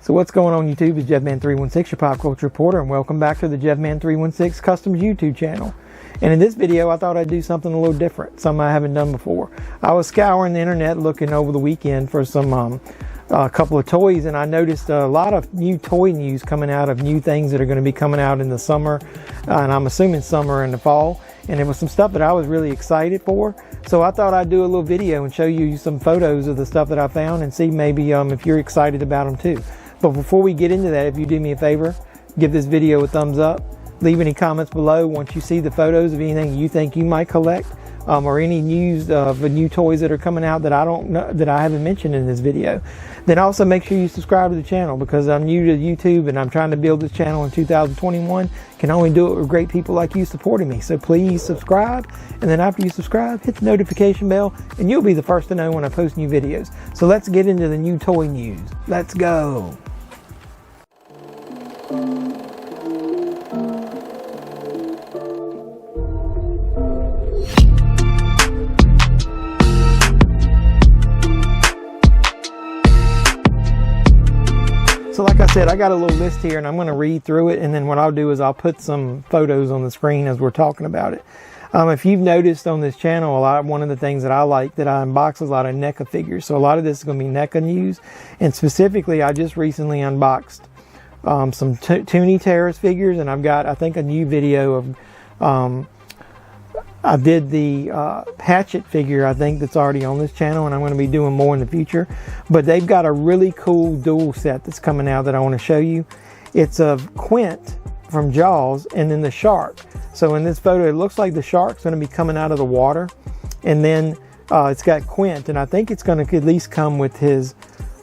So what's going on YouTube? It's JeffMan316, your pop culture reporter, and welcome back to the JeffMan316 Customs YouTube channel. And in this video, I thought I'd do something a little different, something I haven't done before. I was scouring the internet looking over the weekend for some a couple of toys, and I noticed a lot of new toy news coming out of new things that are going to be coming out in the summer, and I'm assuming summer and the fall. And it was some stuff that I was really excited for, so I thought I'd do a little video and show you some photos of the stuff that I found and see maybe if you're excited about them too. But before we get into that, if you do me a favor, give this video a thumbs up, leave any comments below once you see the photos of anything you think you might collect, or any news of the new toys that are coming out that I don't know, that I haven't mentioned in this video. Then also make sure you subscribe to the channel, because I'm new to YouTube and I'm trying to build this channel in 2021. Can only do it with great people like you supporting me. So please subscribe, and then after you subscribe, hit the notification bell and you'll be the first to know when I post new videos. So let's get into the new toy news. Let's go. So like I said, I got a little list here and I'm going to read through it, and then what I'll do is I'll put some photos on the screen as we're talking about it. If you've noticed on this channel, one of the things that I like, that I unbox a lot of NECA figures. So a lot of this is going to be NECA news, and specifically I just recently unboxed some Toonie Terrorist figures, and I've got, I think, a new video of I did the Hatchet figure, I think, that's already on this channel, and I'm going to be doing more in the future. But they've got a really cool dual set that's coming out that I want to show you. It's of Quint from Jaws and then the shark. So in this photo, it looks like the shark's going to be coming out of the water, and then it's got Quint, and I think it's going to at least come with his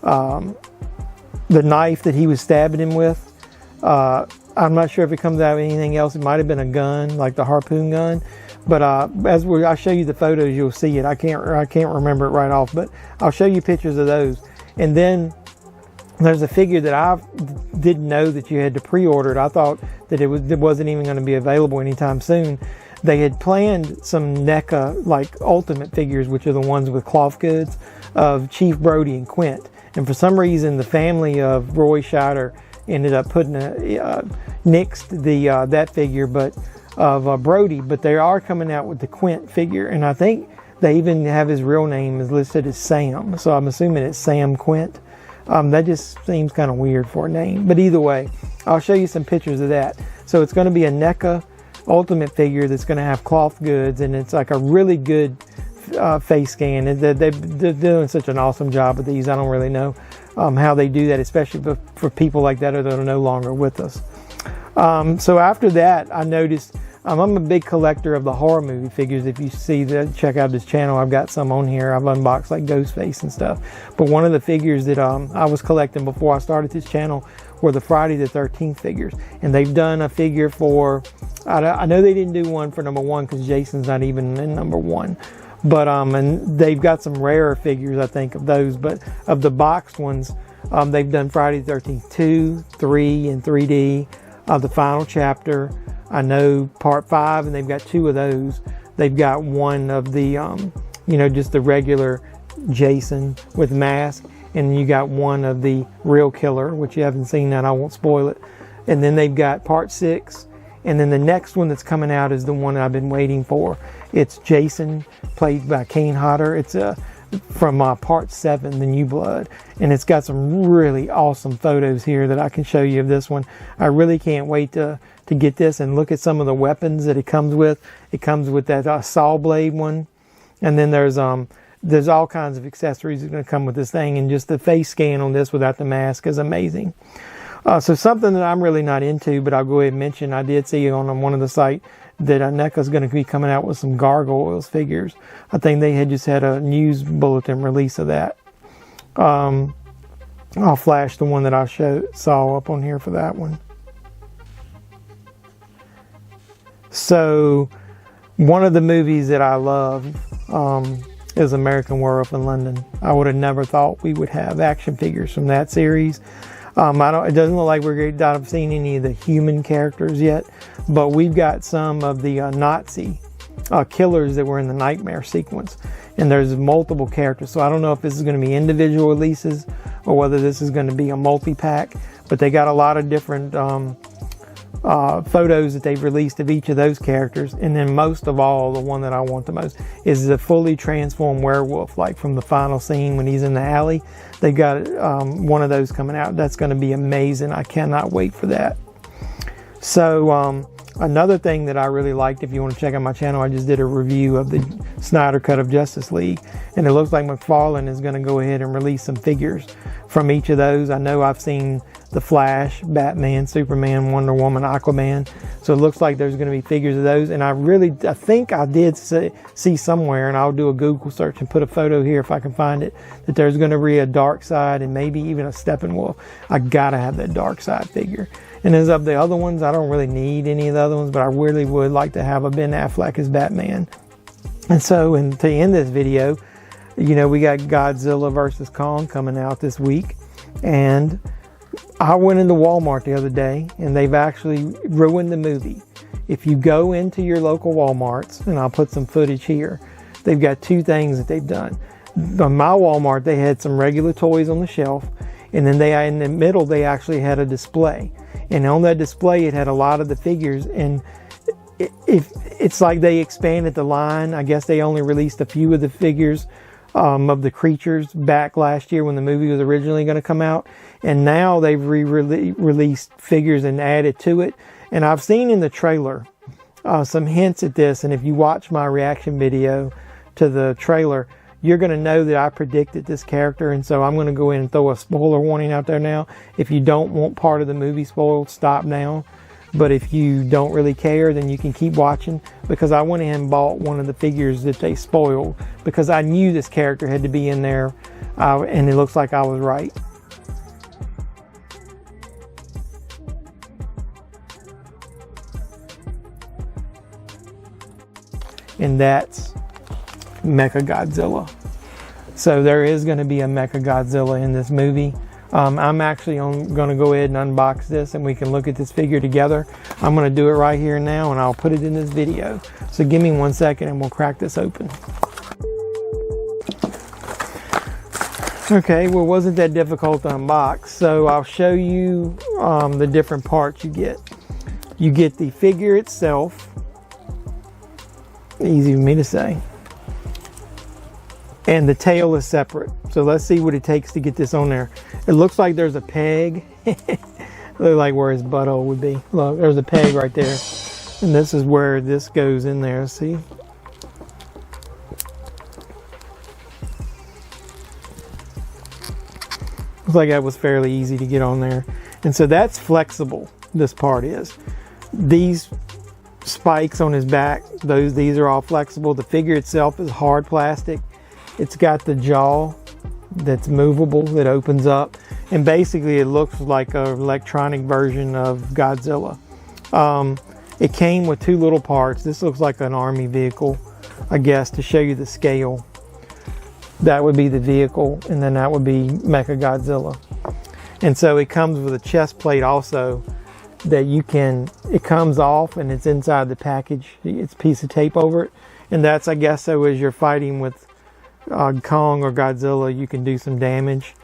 the knife that he was stabbing him with. I'm not sure if it comes out with anything else. It might have been a gun, like the harpoon gun. But as I show you the photos, you'll see it. I can't remember it right off, but I'll show you pictures of those. And then there's a figure that I didn't know that you had to pre-order it. I thought that it wasn't even going to be available anytime soon. They had planned some NECA like ultimate figures, which are the ones with cloth goods, of Chief Brody and Quint. And for some reason, the family of Roy Scheider ended up putting nixed that figure, but of Brody, but they are coming out with the Quint figure, and I think they even have his real name is listed as Sam, so I'm assuming it's Sam Quint. That just seems kind of weird for a name, but either way, I'll show you some pictures of that. So it's going to be a NECA ultimate figure that's going to have cloth goods, and it's like a really good face scan. They're doing such an awesome job with these. I don't really know how they do that, especially for people like that that are no longer with us. So after that, I noticed I'm a big collector of the horror movie figures. If you see that, check out this channel. I've got some on here. I've unboxed like Ghostface and stuff. But one of the figures that I was collecting before I started this channel were the Friday the 13th figures. And they've done a figure for, I know they didn't do one for #1 because Jason's not even in #1. But and they've got some rarer figures, I think, of those. But of the boxed ones, they've done Friday the 13th 2, 3, and 3D. The final chapter, I know part 5, and they've got 2 of those. They've got one of the, just the regular Jason with mask, and you got one of the real killer, which you haven't seen that, I won't spoil it. And then they've got part 6, and then the next one that's coming out is the one I've been waiting for. It's Jason, played by Kane Hodder. It's from part 7, The New Blood, and it's got some really awesome photos here that I can show you of this one. I really can't wait to get this and look at some of the weapons that it comes with. It comes with that saw blade one, and then there's all kinds of accessories that are going to come with this thing, and just the face scan on this without the mask is amazing. So something that I'm really not into, but I'll go ahead and mention, I did see on one of the site that NECA is going to be coming out with some Gargoyles figures. I think they had just had a news bulletin release of that. I'll flash the one that I saw up on here for that one. So one of the movies that I love is American Werewolf in London. I would have never thought we would have action figures from that series. It doesn't look like we're going to have seen any of the human characters yet, but we've got some of the Nazi killers that were in the Nightmare sequence. and there's multiple characters. So I don't know if this is going to be individual releases or whether this is going to be a multi-pack, but they got a lot of different photos that they've released of each of those characters. And then most of all, the one that I want the most is the fully transformed werewolf, like from the final scene when he's in the alley. They got one of those coming out. That's going to be amazing. I cannot wait for that. So another thing that I really liked, if you want to check out my channel, I just did a review of the Snyder cut of Justice League, and it looks like McFarlane is going to go ahead and release some figures from each of those. I know I've seen the Flash, Batman, Superman, Wonder Woman, Aquaman, so it looks like there's going to be figures of those. And I think I did see somewhere, and I'll do a Google search and put a photo here if I can find it, that there's going to be a Darkseid and maybe even a Steppenwolf. I gotta have that Darkseid figure. And as of the other ones, I don't really need any of the other ones, but I really would like to have a Ben Affleck as Batman. And so, to end this video, you know, we got Godzilla versus Kong coming out this week. And I went into Walmart the other day, and they've actually ruined the movie. If you go into your local Walmarts, and I'll put some footage here, they've got two things that they've done. On my Walmart, they had some regular toys on the shelf, and then in the middle, they actually had a display. And on that display, it had a lot of the figures, and it's like they expanded the line. I guess they only released a few of the figures of the creatures back last year when the movie was originally going to come out. And now they've released figures and added to it. And I've seen in the trailer some hints at this. And if you watch my reaction video to the trailer, you're going to know that I predicted this character. And so I'm going to go in and throw a spoiler warning out there now. If you don't want part of the movie spoiled, stop now. But if you don't really care, then you can keep watching, because I went in and bought one of the figures that they spoiled because I knew this character had to be in there, and it looks like I was right. And that's Mecha Godzilla. So there is going to be a Mecha Godzilla in this movie. I'm actually going to go ahead and unbox this, and we can look at this figure together. I'm going to do it right here now, and I'll put it in this video. So give me 1 second and we'll crack this open. Okay, well, it wasn't that difficult to unbox. So I'll show you the different parts you get. You get the figure itself. Easy for me to say. And the tail is separate. So let's see what it takes to get this on there. It looks like there's a peg. Look like where his butthole would be. Look, there's a peg right there. And this is where this goes in there, see? Looks like that was fairly easy to get on there. And so that's flexible, this part is. These spikes on his back, these are all flexible. The figure itself is hard plastic. It's got the jaw that's movable, that opens up. And basically it looks like an electronic version of Godzilla. It came with two little parts. This looks like an army vehicle, I guess, to show you the scale. That would be the vehicle, and then that would be Mecha Godzilla. And so it comes with a chest plate also that it comes off and it's inside the package. It's a piece of tape over it. And that's, I guess, so as you're fighting with Kong or Godzilla, you can do some damage.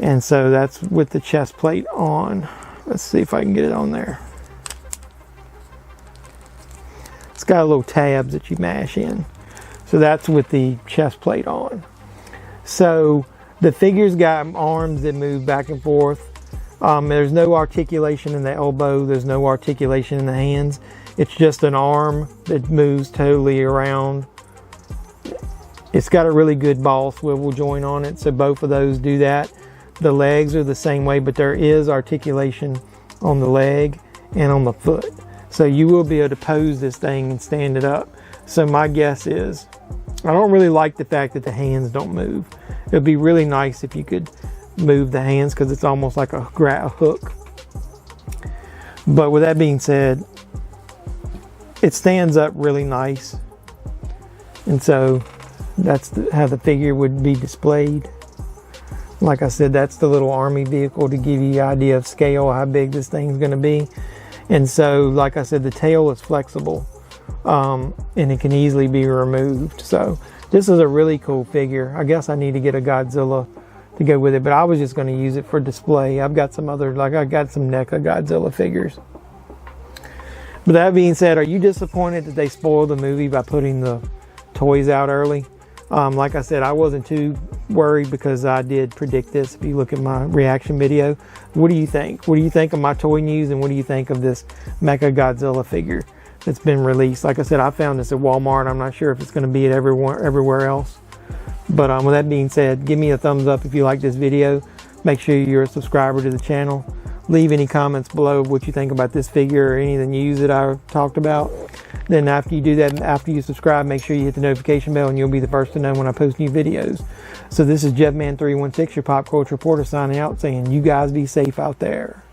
And so that's with the chest plate on. Let's see if I can get it on there. It's got little tabs that you mash in. So that's with the chest plate on. So the figure's got arms that move back and forth. There's no articulation in the elbow. There's no articulation in the hands. It's just an arm that moves totally around. It's got a really good ball swivel joint on it, so both of those do that. The legs are the same way, but there is articulation on the leg and on the foot. So you will be able to pose this thing and stand it up. So my guess is, I don't really like the fact that the hands don't move. It would be really nice if you could move the hands, because it's almost like a hook. But with that being said, it stands up really nice. And so that's how the figure would be displayed. Like I said, that's the little army vehicle to give you the idea of scale, how big this thing's going to be. And so, like I said, the tail is flexible, and it can easily be removed. So This is a really cool figure. I guess I need to get a Godzilla to go with it, but I was just going to use it for display. I've got some other, like I got some NECA Godzilla figures. But that being said, are you disappointed that they spoiled the movie by putting the toys out early? Like I said, I wasn't too worried because I did predict this. If you look at my reaction video, what do you think? What do you think of my toy news, and what do you think of this Mecha Godzilla figure that's been released? Like I said, I found this at Walmart. I'm not sure if it's going to be at everywhere else. But with that being said, give me a thumbs up if you like this video. Make sure you're a subscriber to the channel. Leave any comments below what you think about this figure or any of the news that I talked about. Then after you do that, after you subscribe, make sure you hit the notification bell and you'll be the first to know when I post new videos. So this is JeffMan316, your pop culture reporter, signing out, saying you guys be safe out there.